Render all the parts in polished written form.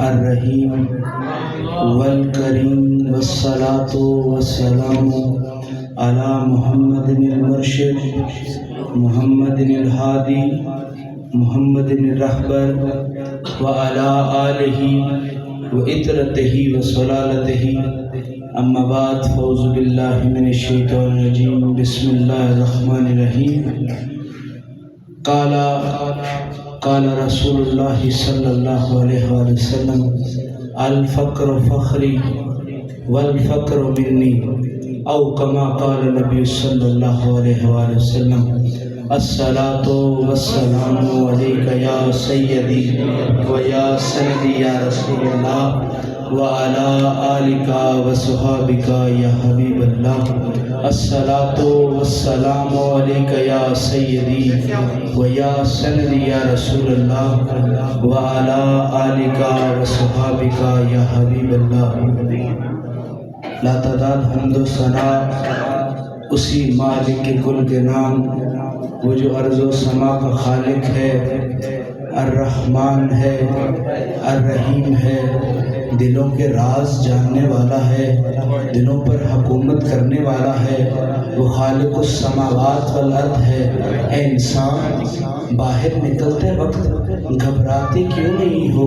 الرحیم والکریم والصلاة والسلام علی محمد المرشد محمد الہادی محمد الرہبر وعلی آلہ وعطرتہ وصلالتہ اما بعد فاعوذ باللہ من الشیطان الرجیم بسم اللہ الرحمن الرحیم قال رسول اللہ صلی اللہ علیہ وآلہ وسلم الفقر فخری والفقر منی او کما قال نبی صلی اللہ علیہ وآلہ وسلم الصلاة والسلام علیک یا سیدی و یا سندی یا رسول اللہ وعلى آلك وصحابك يا حبيب الله الصلاة والسلام عليك يا سيدي ويا سندي يا رسول الله وعلى آلك وصحابك يا حبيب الله لا تعداد حمد و ثنا اسی مالک کل کے نام وہ جو ارض و سما کا خالق ہے، الرحمن ہے، الرحیم ہے، دلوں کے راز جاننے والا ہے، دلوں پر حکومت کرنے والا ہے، وہ خالق السماوات والارض ہے۔ اے انسان، باہر نکلتے وقت گھبراتے کیوں نہیں ہو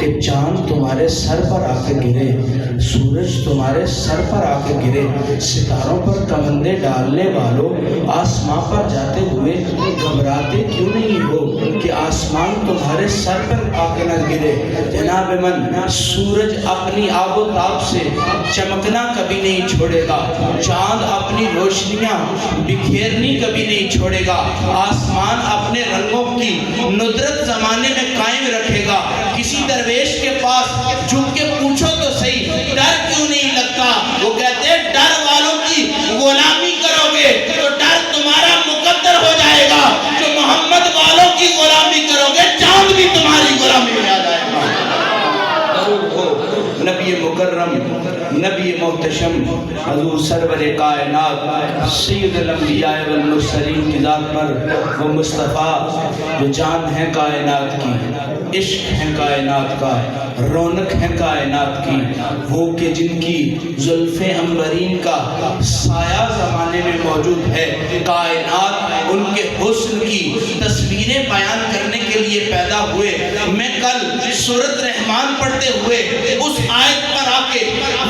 کہ چاند تمہارے سر پر آ کے گرے، سورج تمہارے سر پر آ کے گرے، ستاروں پر کمندے ڈالنے والوں آسمان پر جاتے ہوئے گھبراتے کیوں نہیں ہو کہ آسمان تمہارے سر پر آ کے نہ گرے؟ جناب من، سورج اپنی آب و تاب سے چمکنا کبھی نہیں چھوڑے گا، چاند اپنی روشنیاں بکھیرنی کبھی نہیں چھوڑے گا، آسمان اپنے رنگوں کی ندرت زمانے میں قائم رکھے گا۔ کسی درویش کے پاس جھک کے پوچھو تو صحیح، ڈر کیوں نہیں لگتا؟ وہ کہتے ہیں ڈر والوں کی غلامی کرو گے تو ڈر تمہارا مقدر ہو جائے گا، جو محمد والوں کی غلامی کرو گے چاند بھی تمہاری غلامی میں آ جائے گا۔ نبی مکرم، نبی محتشم، حضور سرور کائنات، سید الانبیاء والمرسلین کی ذات پر وہ مصطفیٰ جو جان ہے کائنات کی، عشق ہے کائنات کا، رونق ہے کائنات کی، وہ کہ جن کی زلف عنبرین کا سایہ زمانے میں موجود ہے، کائنات ان کے حسن کی تصویریں بیان کرنے کے لیے پیدا ہوئے۔ میں کل سورۃ رحمان پڑھتے ہوئے اس آیت پر آ کے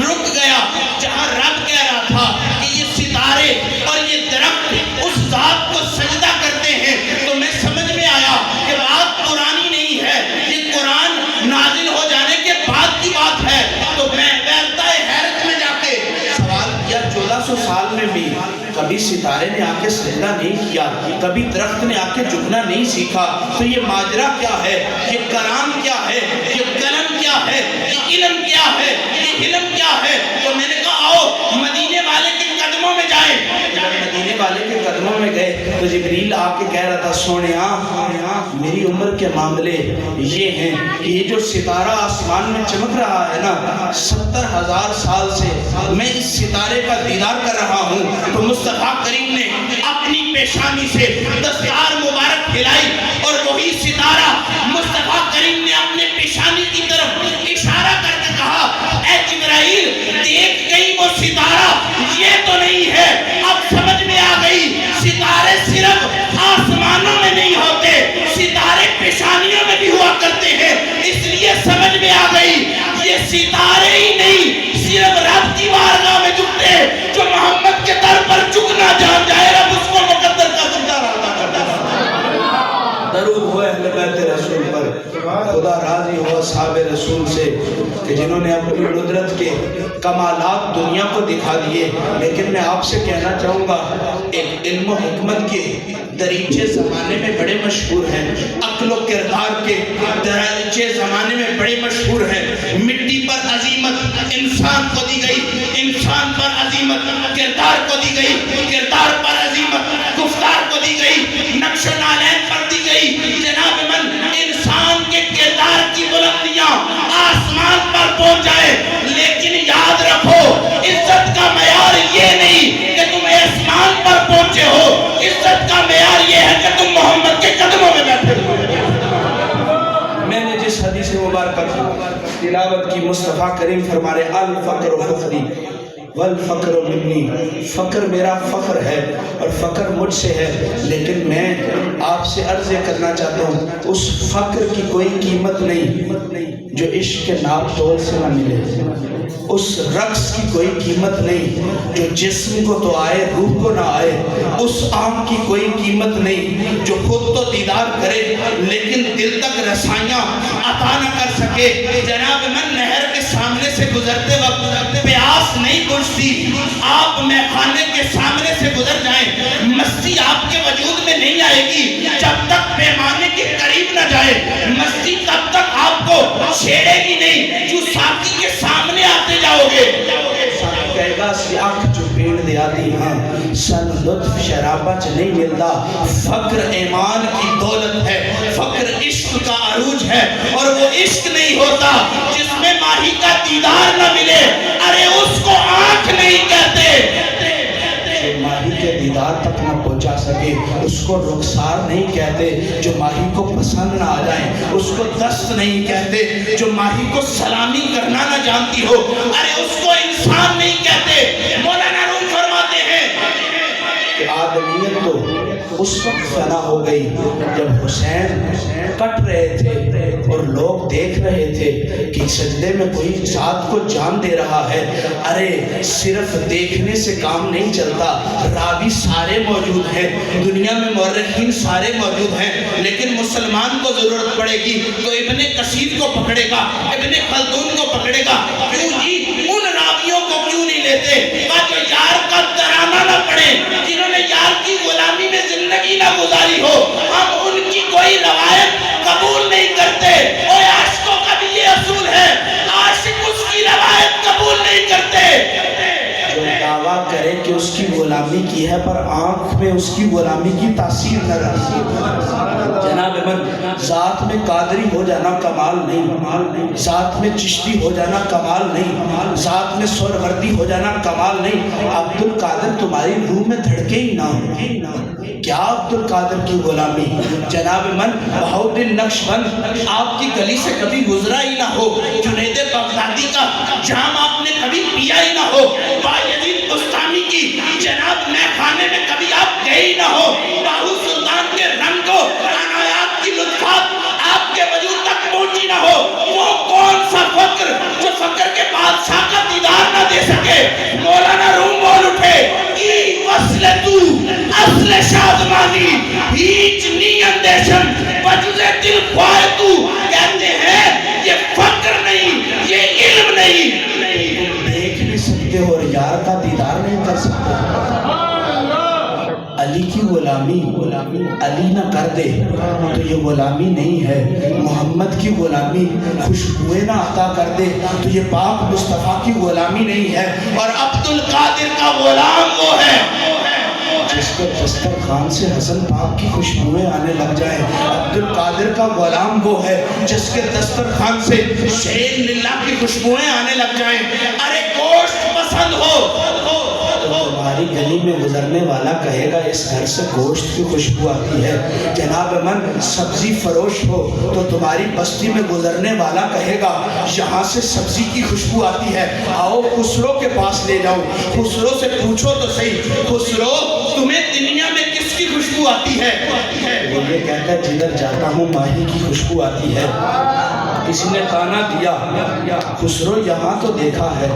رک گیا جہاں رب کہہ رہا تھا کہ یہ ستارے اور یہ درخت اس ذات کو سجدہ کرتے ہیں، تو میں سمجھ میں آیا کہ بات پرانی نہیں ہے، یہ قرآن نازل ہو جانے کے بعد کی بات ہے۔ تو میں بیرتہ حیرت میں جا کے سوال کیا، 1400 سال میں بھی کبھی ستارے نے آ کے سجدہ نہیں کیا، کبھی درخت نے آ کے جھکنا نہیں سیکھا، تو یہ ماجرا کیا ہے؟ یہ کلام کیا ہے؟ یہ قلم کیا ہے؟ یہ علم کیا ہے؟ یہ علم کیا ہے؟ تو میں نے کہا آؤ مدینے والے کے قدموں میں جائیں۔ جب مدینے والے کے قدموں میں گئے تو جبریل آ کے کہہ رہا تھا، سونیا میری عمر کے معاملے یہ ہیں کہ یہ جو ستارہ آسمان میں چمک رہا ہے نا، 70,000 سال سے میں اس ستارے کا دیدار کر رہا ہوں۔ تو مصطفیٰ کریم نے اپنی پیشانی سے دستار مبارک ہلائی اور وہی ستارہ مصطفیٰ کریم نے اپنے پیشانی کی طرف اشارہ کر کے کہا، اے جبرائیل دیکھ گئی وہ ستارہ، یہ تو نہیں ہے۔ اب سمجھ میں آ گئی، ستارے صرف آسمانوں میں نہیں ہوتے، ستارے پیشانیوں میں بھی ہوا کرتے ہیں، اس لیے سمجھ میں آ گئی یہ ستارے ہی نہیں صرف رب کی بارگاہ میں جھکتے، جو محمد کے در پر جھکنا جان جائے رب اس کو مقدر کا سجدہ ادا کرتا ہے۔ درود ہو اہل بیت رسول پر، خدا راضی ہو اصحاب رسول سے کہ جنہوں نے اپنی قدرت کے کمالات دنیا کو دکھا دیے۔ لیکن میں آپ سے کہنا چاہوں گا، ایک علم و حکمت کے دریچے زمانے میں بڑے مشہور ہیں، عقل و کردار کے دریچے زمانے میں بڑے مشہور ہیں۔ مٹی پر عظیمت انسان کو دی گئی، انسان پر عظیمت کردار کو دی گئی، کردار پر عظیمت گفتار کو دی گئی، نقش و نالین پر دی گئی۔ جناب من، انسان کے کردار کی بلندیاں آسمان پر پہنچ جائے، لیکن یاد رکھو عزت کا معیار یہ نہیں کہ تم آسمان پر پہنچے ہو، عزت کا معیار یہ ہے کہ تم محمد کے قدموں میں بیٹھے ہو۔ میں نے جس حدیث مبارکہ تلاوت کی مصطفیٰ کریم فرمارے الفقر فخری والفقر منی، فقر میرا فخر ہے اور فقر مجھ سے ہے، لیکن میں آپ سے عرض کرنا چاہتا ہوں اس فقر کی کوئی قیمت نہیں جو عشق کے ناپ تول سے نہ ملے، اس رقص کی کوئی قیمت نہیں جو جسم کو تو آئے روح کو نہ آئے، اس آنکھ کی کوئی قیمت نہیں جو خود تو دیدار کرے لیکن دل تک رسائیاں عطا نہ کر سکے۔ جناب من نہر کے سامنے سے گزرتے وقت پیاس نہیں بجھتی، آپ میخانے کے سامنے سے گزر جائیں مستی آپ کے وجود میں نہیں آئے گی جب تک پیمانے کے قریب نہ جائے، مستی تب تک آپ کو چھیڑے گی نہیں جو ساقی کے سامنے آتے جاؤ گے۔ ساقی کہے گا سیاہ جو پیڑ دیا دی ہاں سن لطف شرابہ چ نہیں ملتا، فقر ایمان کی دولت ہے، فقر عشق کا عروج ہے، اور وہ عشق نہیں ہوتا جس میں ماہی کا دیدار نہ ملے، ارے اس کو آنکھ نہیں کہتے۔ جو ماہی کے دیدار تک نہ پہنچا سکے اس کو رخسار نہیں کہتے، جو ماہی کو پسند نہ آ جائیں اس کو دست نہیں کہتے، جو ماہی کو سلامی کرنا نہ جانتی ہو ارے اس کو انسان نہیں کہتے۔ مولانا روم فرماتے ہیں کہ آدمیت تو اس وقت فنا ہو گئی جب حسین کٹ رہے تھے اور لوگ دیکھ رہے تھے کہ سجدے میں کوئی ذات کو جان دے رہا ہے۔ ارے صرف دیکھنے سے کام نہیں چلتا، راوی سارے موجود ہیں، دنیا میں مورخین سارے موجود ہیں، لیکن مسلمان کو ضرورت پڑے گی تو ابن کثیر کو پکڑے گا، ابن خلدون کو پکڑے گا۔ کیوں جی ان راویوں کو کیوں نہیں لیتے تاکہ یار کا ترانہ نہ پڑے، جنہوں نے یار کی غلامی میں زندگی نہ گزاری ہو، ہم ان کی کوئی روایت قبول نہیں کرتے۔ اور عاشقوں کا بھی یہ اصول ہے، عاشق اس کی روایت قبول نہیں کرتے۔ جو دعویٰ کرے کہ اس کی غلامی کی ہے پر آنکھ میں اس کی غلامی کی تاثیر نہ رہی، جناب من ذات میں قادری ہو جانا کمال نہیں، ذات میں چشتی ہو جانا کمال نہیں، ذات میں سہروردی ہو جانا کمال نہیں۔ عبد القادر تمہاری روح میں دھڑکے ہی نہ، کیا عبد القادر کی غلامی؟ جناب من بہاؤالدین نقشبند آپ کی گلی سے کبھی گزرا ہی نہ ہو، جنید بغدادی کا جام آپ نے کبھی پیا ہی نہ ہو، بایزید بستامی کی جناب میخانے میں کبھی آپ گئے ہی نہ ہو، باہو سلطان کے رنگ و عنایات کی لطفات آپ کے وجود تک پہنچی نہ ہو، وہ کون سا فقر جو فقر کے بادشاہ کا دیدار نہ دے سکے؟ مولانا روم بول اٹھے ای وصل تو اصل شادمانی ہیچ نی اندیشن وجود دل خواہ تو، کہتے ہیں یہ فقر نہیں، یہ علم نہیں۔ دیکھ بھی سکتے ہو اور یار کا دیدار نہیں کر سکتے۔ علی کی غلامی علی نہ کر دے تو یہ غلامی نہیں ہے، محمد کی غلامی خوشبوئے نہ عطا کر دے تو یہ پاک مصطفیٰ کی غلامی نہیں ہے۔ اور عبد القادر کا غلام وہ ہے جس کو دسترخوان سے حسن پاک کی خوشبوئیں آنے لگ جائیں۔ عبد القادر کا غلام وہ ہے جس کے دسترخوان سے شیر للہ کی خوشبوئیں آنے لگ جائیں۔ ارے گوشت پسند ہو تو تمہاری گلی میں گزرنے والا کہے گا اس گھر سے گوشت کی خوشبو آتی ہے۔ جناب من سبزی فروش ہو تو تمہاری بستی میں گزرنے والا کہے گا یہاں سے سبزی کی خوشبو آتی ہے، آؤ خسرو کے پاس لے جاؤ، خسرو سے پوچھو تو صحیح، خسرو تمہیں دنیا میں کس کی خوشبو آتی ہے؟ وہ یہ کہتا ہے جدھر جاتا ہوں ماہی کی خوشبو آتی ہے۔ کسی نے تانا دیا خسرو یہاں تو دیکھا ہے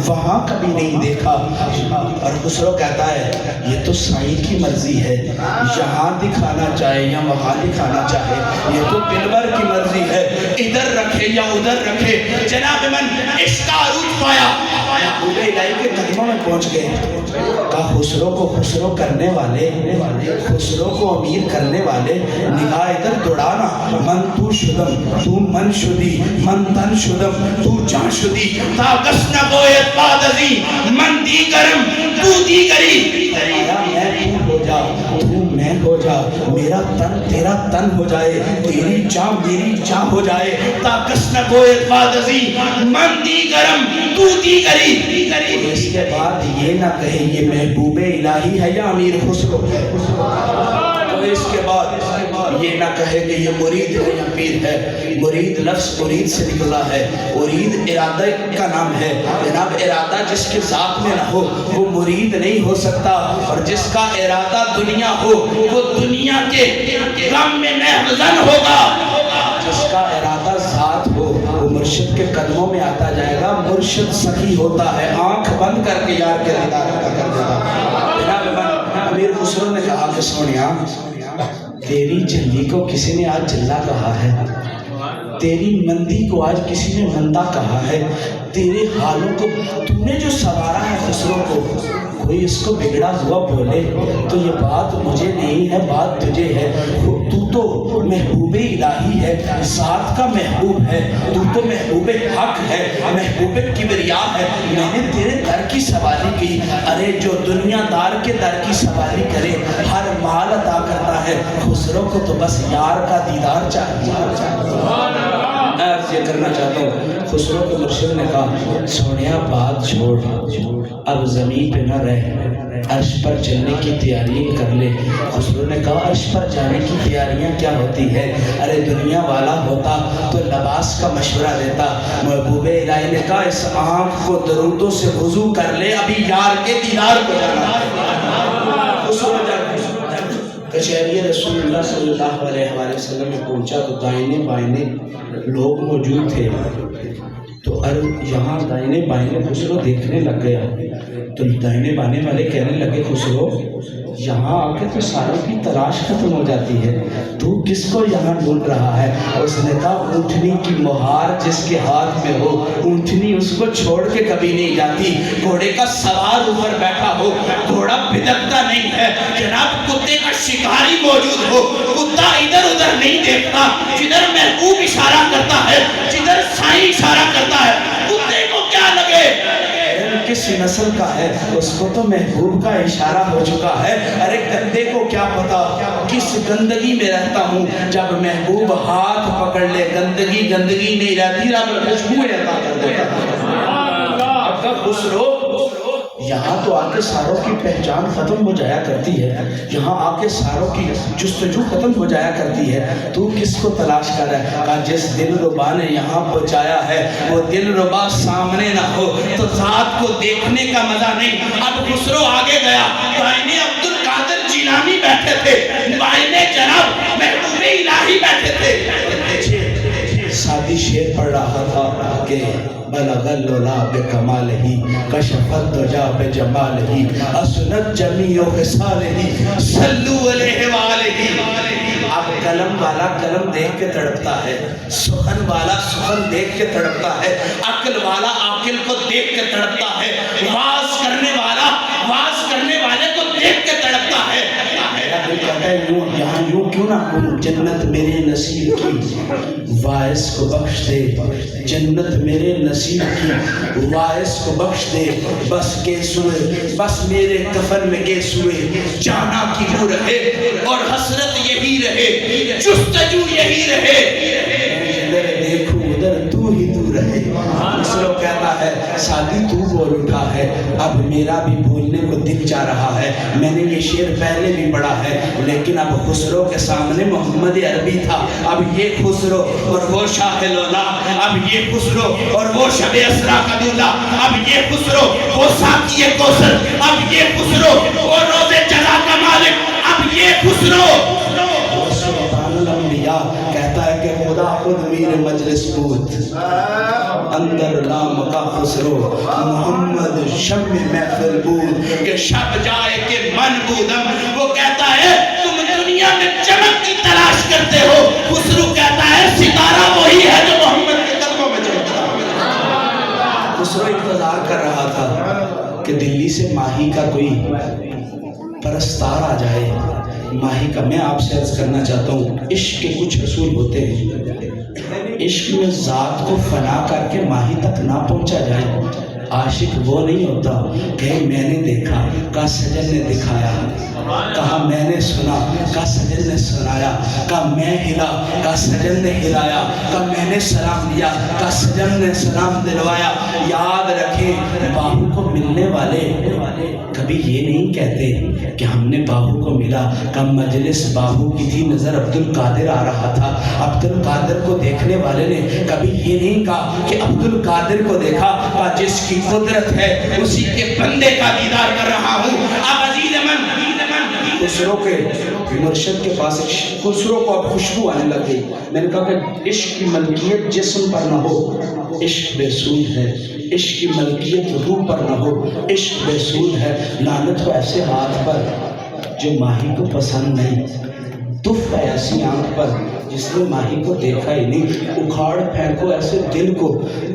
وہاں کبھی نہیں دیکھا، اور خسرو کہتا ہے یہ تو سائیں کی مرضی ہے، یہاں دکھانا چاہے یا وہاں دکھانا چاہے، یہ تو دلبر کی مرضی ہے، ادھر رکھے یا ادھر رکھے۔ جناب من عشق کا عروج پایا، محبوب الہی کے قدموں میں پہنچ گئے، کہا خسرو کو خسرو کرنے والے، خسرو کو امیر کرنے والے نگاہ ادھر دوڑانا، من تو شدم تو من شدی، من تن شدم تو جان شدی، تا گس نہ گویت باد ازی من دیگرم تو دیگری، میں تو ہو جا تو میں ہو جا، میرا تن تیرا تن ہو جائے، تیری جان میری جان ہو جائے، تا گس نہ گویت باد ازی من دیگرم تو دیگری۔ اس کے بعد یہ نہ کہے یہ محبوب الہی ہے یا امیر خسرو، تو اس کے بعد یہ نہ کہے کہ یہ مرید ہے یا پیر ہے. مرید لفظ مرید سے نکلا ہے. مرید ارادہ کا نام ہے جناب. ارادہ جس کے ذات میں نہ ہو وہ مرید نہیں ہو سکتا. اور جس کا ارادہ دنیا ہو وہ دنیا کے غم میں محزن ہوگا. جس کا ارادہ ذات ہو وہ مرشد کے قدموں میں آتا جائے گا. مرشد سخی ہوتا ہے, آنکھ بند کر کے یار کے دیدار عطا کر دیتا. جناب امیر خسرو نے کہا کہ سونیا, تیری جلدی کو کسی نے آج جلا کہا ہے, تیری مندی کو آج کسی نے مندہ کہا ہے. تیرے حالوں کو تو نے جو سوارا ہے خسرو کو, کوئی اس کو بگڑا ہوا بولے تو یہ بات مجھے نہیں ہے, بات تجھے ہے. تو محبوب الہی ہے, ذات کا محبوب ہے, تو محبوب حق ہے, محبوب کبریا ہے. میں نے تیرے در کی سوالی کی. ارے جو دنیا دار کے در کی سوالی کرے ہر مال عطا کرتا ہے, خسرو کو تو بس یار کا دیدار چاہیے. میں عرض یہ کرنا چاہتا ہوں, خسرو کے مرشد نے کہا سونیا بات چھوڑ, اب زمین پہ نہ رہ, عرش پر چلنے کی تیاریاں کر لے. خسرو نے کہا عرش پر جانے کی تیاریاں کیا ہوتی ہے؟ ارے دنیا والا ہوتا تو لباس کا مشورہ دیتا. محبوب الہی نے کہا اس آنکھ کو درودوں سے وضو کر لے, ابھی یار کے دیدار کو جانا ہے. خسرو کچہری رسول اللہ صلی اللہ علیہ وآلہ وسلم میں پہنچا تو دائنے بائنے لوگ موجود تھے. تو یہاں دائنے بائنے خسرو دیکھنے لگ گیا. تو دائنے بانے والے کہنے لگے خسرو یہاں آ کے تو ساروں کی تلاش ختم ہو جاتی ہے, تو کس کو یہاں ڈھونڈ رہا ہے؟ اور اس نے کہا اونٹنی کی مہار جس کے ہاتھ میں ہو, اونٹنی اس کو چھوڑ کے کبھی نہیں جاتی. گھوڑے کا سوار اوپر بیٹھا ہو, گھوڑا بھدکتا نہیں ہے. جناب کتے کا شکاری موجود ہو, کتا ادھر ادھر نہیں دیکھتا. جدھر محبوب اشارہ کرتا ہے, جدھر سائیں اشارہ کرتا ہے, کتے کو کیا لگے کس نسل کا ہے, اس کو تو محبوب کا اشارہ ہو چکا ہے. ارے گندے کو کیا پتا کس گندگی میں رہتا ہوں, جب محبوب ہاتھ پکڑ لے گندگی گندگی نہیں رہتی, رب خوشبو عطا کر دیتا. خسرو یہاں تو آ کے ساروں کی پہچان ختم ہو جایا کرتی ہے, یہاں آ کے ساروں کی جستجو ختم ہو جایا کرتی ہے. تو کس کو تلاش کر رہا ہے؟ کہا جس دل ربا نے یہاں پہنچایا ہے وہ دل ربا سامنے نہ ہو تو ذات کو دیکھنے کا مزہ نہیں. اب خسرو آگے گیا, دائنے عبد القادر جیلانی بیٹھے تھے, بائنے جناب محبوب الہی بیٹھے تھے. سادی شعر پڑھ رہا تھا کہ بلغ اللولا بکمالہی کشفت دجا بجمالہی اسنت جمیع خصالہی صلو علیہ وآلہ. اب قلم والا قلم دیکھ کے تڑپتا ہے, سخن والا سخن دیکھ کے تڑپتا ہے, عقل والا عاقل کو دیکھ کے تڑپتا ہے, واز کرنے والا واز کرنے والے کو دیکھ کے تڑپتا ہے. کہتا ہے یہاں یوں کیوں نہ ہوں, جنت میرے نصیب کی واعظ کو بخش دے, جنت میرے نصیب کی واعظ کو بخش دے. بس کیسوئے بس میرے کفن میں کیسوئے جانا کی ہو رہے, اور حسرت یہی رہے, جستجو یہی رہے. ادھر دیکھو ادھر تو ہی تو رہے. خسرو کہتا ہے سادی تو بول اٹھا ہے, اب میرا بھی بولنے کو دل چاہ رہا ہے. میں نے یہ شعر پہلے بھی پڑھا ہے, لیکن اب خسرو کے سامنے محمد عربی تھا. اب یہ خسرو اور وہ شاہ لولا, اب یہ خسرو اور وہ شب اسرا کا دولا, اب یہ خسرو وہ ساقی کوثر, اب یہ خسرو وہ روز جزا کا مالک, اب یہ خسرو سلطان الانبیاء. کہتا ہے کہ خدا خود میر مجلس بود اندر نام کا خسرو, محمد شب محفل بود کہ شب جائے کہ من بودم. وہ کہتا ہے تم دنیا میں چمک کی تلاش کرتے ہو, خسرو کہتا ہے ستارہ وہی ہے جو محمد کے قدموں میں چمکتا ہے. خسرو انتظار کر رہا تھا کہ دلی سے ماہی کا کوئی پرستار آ جائے. ماہی کا میں آپ سے عرض کرنا چاہتا ہوں, عشق کے کچھ اصول ہوتے ہیں. عشق میں ذات کو فنا کر کے ماہی تک نہ پہنچا جائے عاشق وہ نہیں ہوتا کہ میں نے دیکھا، کہا سجن نے دکھایا، کہا میں نے سنا، کہا سجن نے سنایا، کہا میں ہلا، کہا سجن نے ہلایا، کہا میں نے سلام دیا، کہا سجن نے سلام دلوایا۔ یاد رکھیں باہو کو ملنے والے کبھی یہ نہیں کہتے کہ ہم نے باہو کو ملا، کہا مجلس باہو کی تھی، نظر عبد القادر آ رہا تھا، عبد القادر کو دیکھنے والے نے کبھی یہ نہیں کہا کہ عبد القادر کو دیکھا، کہا جس کی قدرت ہے اسی کے بندے کا دیدار کر رہا ہوں۔ اب عزیز من خسرو کے مرشد کے پاس خسرو کو اب خوشبو آنے لگ گئی۔ میں نے کہا کہ عشق کی ملکیت جسم پر نہ ہو، عشق بے سود ہے، عشق کی ملکیت روح پر نہ ہو، عشق بے سود ہے۔ لعنت کو ایسے ہاتھ پر جو ماہی کو پسند نہیں، تف ہے ایسی آنکھ پر جس نے ماہی کو دیکھا ہی نہیں، اکھاڑ پھینکو ایسے دل کو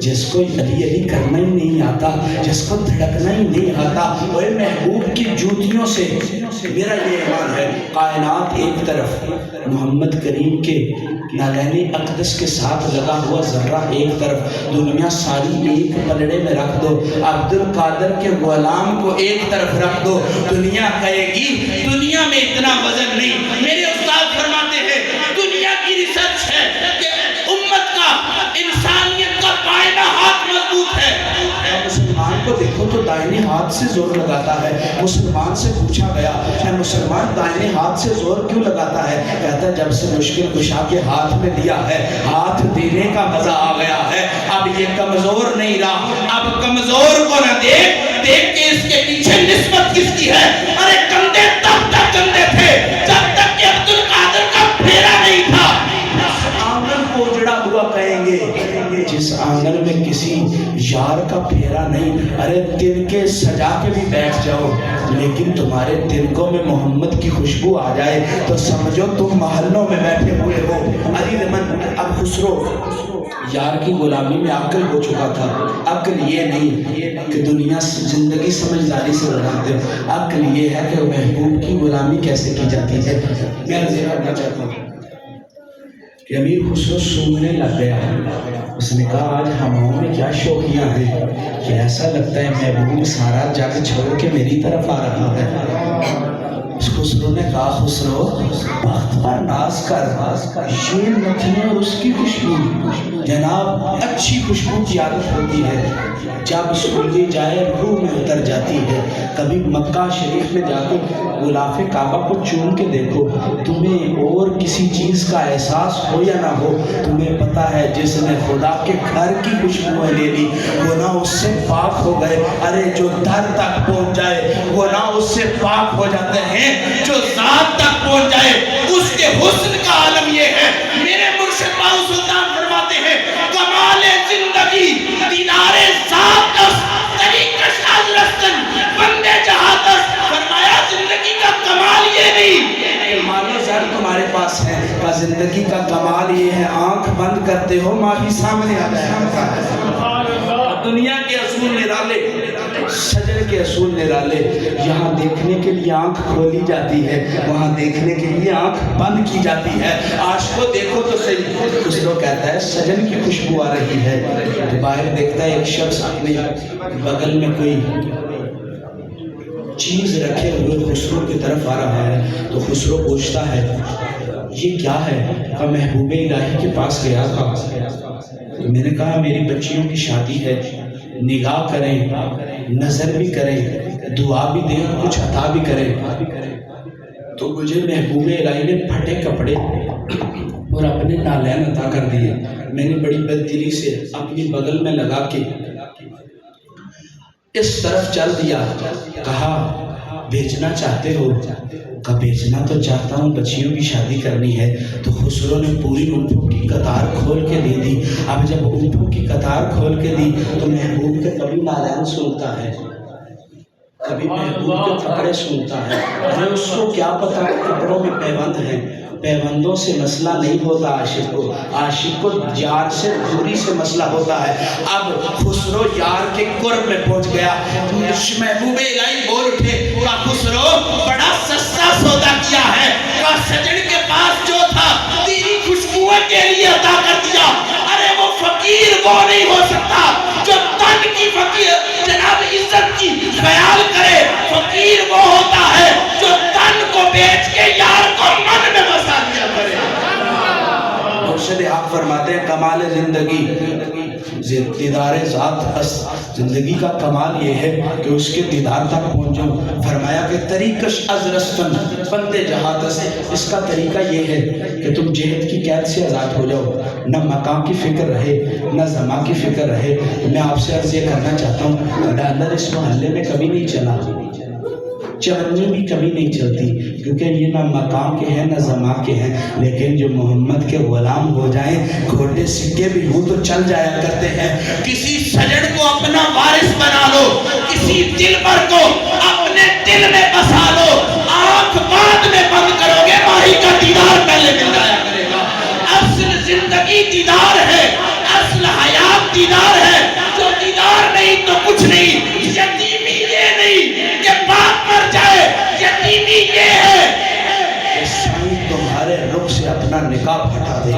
جس کو علی علی کرنا ہی نہیں آتا، جس کو دھڑکنا ہی نہیں آتا۔ اور محبوب کی جوتیوں سے میرا یہ ایمان ہے، کائنات ایک طرف، محمد کریم کے نالین اقدس کے ساتھ لگا ہوا ذرہ ایک طرف، دنیا ساری ایک پلڑے میں رکھ دو، عبد القادر کے غلام کو ایک طرف رکھ دو، دنیا کہے گی دنیا میں اتنا وزن نہیں۔ میرے استاد فرماتے ہیں دنیا کی ریسرچ ہے کہ امت کا، انسانیت کا بائیں ہاتھ مضبوط ہے۔ مسلمان کو دیکھو تو دائیں ہاتھ سے زور لگاتا ہے۔ مسلمان سے پوچھا گیا کہ مسلمان دائیں ہاتھ سے زور کیوں لگاتا ہے؟ کہتا ہے جب سے مشکل کشا کے ہاتھ میں دیا ہے، ہاتھ دینے کا مزہ آ گیا ہے، اب یہ کمزور نہیں رہا۔ اب کمزور کو نہ دیکھ کے اس کے پیچھے نسبت کس کی ہے؟ ارے کندھے تب تک کندھے تھے جب تک کہ عبد القادر کا پھیرا نہیں تھا۔ آنگن کو اجڑا ہوا کہیں گے جس آنگن میں کسی یار کا پھیرا نہیں۔ ارے دل کے سجا کے بھی بیٹھ جاؤ لیکن تمہارے دلوں میں محمد کی خوشبو آ جائے تو سمجھو تم محلوں میں بیٹھے ہوئے ہو۔ عزیز من اب خسرو یار کی غلامی میں عقل ہو چکا تھا۔ عقل یہ نہیں کہ دنیا زندگی سمجھداری سے بناتے ہو، عقل یہ ہے کہ محبوب کی غلامی کیسے کی جاتی ہے۔ میں عرض کرنا چاہتا ہوں کہ امیر خسرو سونگنے لگ گیا۔ اس نے کہا آج ہماروں میں کیا شوقیاں ہیں کہ ایسا لگتا ہے محبوب سارا جگ چھوڑ کے میری طرف آ رہا ہے۔ اس خسرو نے کہا خسرو بخت پر ناز کر، یہ نتنے اور اس کی خوشبو جناب اچھی خوشبو کی عادت ہوتی ہے، جب سولی جائے روح میں اتر جاتی ہے۔ کبھی مکہ شریف میں جا کے غلاف کعبہ کو چوم کے دیکھو، تمہیں اور کسی چیز کا احساس ہو یا نہ ہو، تمہیں پتا ہے جس نے خدا کے گھر کی خوشبوئیں لے لی گناہ اس سے پاک ہو گئے۔ ارے جو در تک پہنچ جائے گناہ اس سے پاک ہو جاتے ہیں، جو ذات تک پہنچ جائے اس کے حسن کا عالم یہ ہے۔ میرے مرشد باہو سلطان فرماتے ہیں کمال زندگی دیدار ذات است، طریقش از رستن بندے جہات است۔ فرمایا زندگی کا کمال یہ نہیں مانو زر تمہارے پاس ہے، کا زندگی کا کمال یہ ہے آنکھ بند کرتے ہو ماہی سامنے آتا ہے۔ دنیا کے اصول نرالے، شجر کے اصول نرالے، یہاں دیکھنے کے لیے آنکھ کھولی جاتی ہے، وہاں دیکھنے کے لیے آنکھ بند کی جاتی ہے۔ آج کو دیکھو تو صحیح، خسرو کہتا ہے سجن کی خوشبو آ رہی ہے، تو باہر دیکھتا ہے ایک شخص اپنے بغل میں کوئی چیز رکھے ہوئے خسرو کی طرف آ رہا ہے، تو خسرو پوچھتا ہے یہ کیا ہے؟ کہ محبوب الہی کے پاس گیا تھا، میں نے کہا میری بچیوں کی شادی ہے، نگاہ کریں، نظر بھی کریں، دعا بھی دیں، کچھ عطا بھی کریں۔ تو مجھے محبوب الہی نے پھٹے کپڑے اور اپنے نالین عطا کر دیے۔ میں نے بڑی بددلی سے اپنی بغل میں لگا کے اس طرف چل دیا، کہا بیچنا چاہتے ہو؟ کہا بیچنا تو چاہتا ہوں، بچیوں کی شادی کرنی ہے۔ تو خسرو نے پوری اونٹوں کی قطار کھول کے دے دی۔ اب جب اونٹوں کی قطار کھول کے دی تو محبوب کے کبھی نالین سنتا ہے، کبھی محبوب کے کپڑے سنتا ہے۔ ارے اس کو کیا پتا کپڑوں میں پیوند ہیں، پیوندوں سے مسئلہ نہیں ہوتا عاشق کو یار سے دوری سے مسئلہ ہوتا ہے۔ اب خسرو یار کے قرب میں پہنچ گیا، محبوب الہی بول اٹھے، کہا خسرو بڑا سستا سودا کیا ہے، کہا سجن کے پاس جو تھا تیری خوشبوئیں کے لیے عطا کر دیا۔ ارے وہ فقیر وہ نہیں ہو سکتا جو تن کی فقیر خیال کرے فقیر وہ ہوتا ہے جو تن کو بیچ کے یار کو من میں بسا دیا کرے۔ مرشد حق فرماتے ہیں کمال زندگی دیدار ذات است، زندگی کا کمال یہ ہے کہ اس کے دیدار تک پہنچو۔ فرمایا کہ طریقش از رستن بندے جہاد است، اس کا طریقہ یہ ہے کہ تم جہد کی قید سے آزاد ہو جاؤ، نہ مقام کی فکر رہے نہ زمان کی فکر رہے۔ میں آپ سے عرض یہ کرنا چاہتا ہوں ڈالر اس محلے میں کبھی نہیں چلا، چلنی بھی کبھی نہیں چلتی، کیونکہ یہ نہ مقام کے ہیں نہ زمان کے ہیں، لیکن جو محمد کے غلام ہو جائیں کھوٹے سکے بھی ہوں تو چل جایا کرتے ہیں۔ کسی سجن کو اپنا وارث بنا لو، کسی دلبر کو اپنے دل میں بسا لو، آنکھ بعد میں بند کرو گے ماہی کا دیدار پہلے مل جایا کرے گا۔ اصل زندگی دیدار ہے، اصل حیات دیدار ہے، جو دیدار نہیں تو کچھ نہیں۔ یتیمی یہ نہیں کہ باپ مر جائے، یتیمی یہ ہے کہ سائیں تمہارے رخ سے اپنا نقاب ہٹا دے۔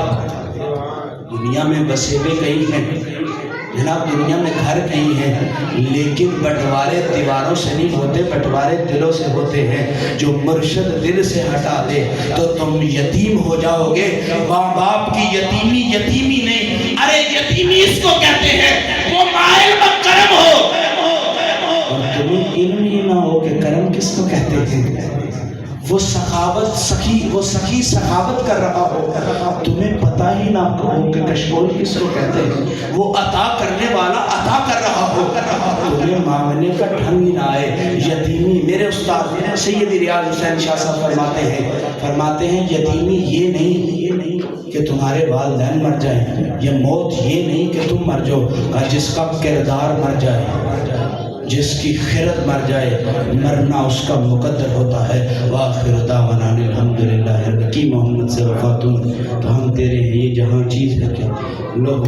دنیا میں بسے ہوئے کئی ہیں جناب، دنیا میں گھر کئی ہیں، لیکن بٹوارے دیواروں سے نہیں ہوتے، بٹوارے دلوں سے ہوتے ہیں۔ جو مرشد دل سے ہٹا دے تو تم یتیم ہو جاؤ گے۔ ماں باپ کی یتیمی یتیمی نہیں، ارے یتیمی اس کو کہتے ہیں وہ مائل بکرم ہو، اور تمہیں علم ہی نہ ہو کہ کرم کس کو کہتے ہیں۔ وہ سخاوت سخی سخاوت کر رہا ہو، تمہیں پتہ ہی نہ ہو کہ کشکول کس کو کہتے ہیں۔ وہ عطا کرنے والا عطا کر رہا ہو، تمہیں مانگنے کا ڈھنگ ہی نہ آئے۔ یتیمی میرے استاد سید ریاض حسین شاہ صاحب فرماتے ہیں یتیمی یہ نہیں کہ تمہارے والدین مر جائیں، یہ موت یہ نہیں کہ تم مر جاؤ، جس کا کردار مر جائے، جس کی خیرت مر جائے، مرنا اس کا مقدر ہوتا ہے۔ وآخر دعوانا الحمدللہ۔ کی محمد سے وفاتون تو ہم تیرے ہیں، یہ جہاں چیز ہے کہ لوگ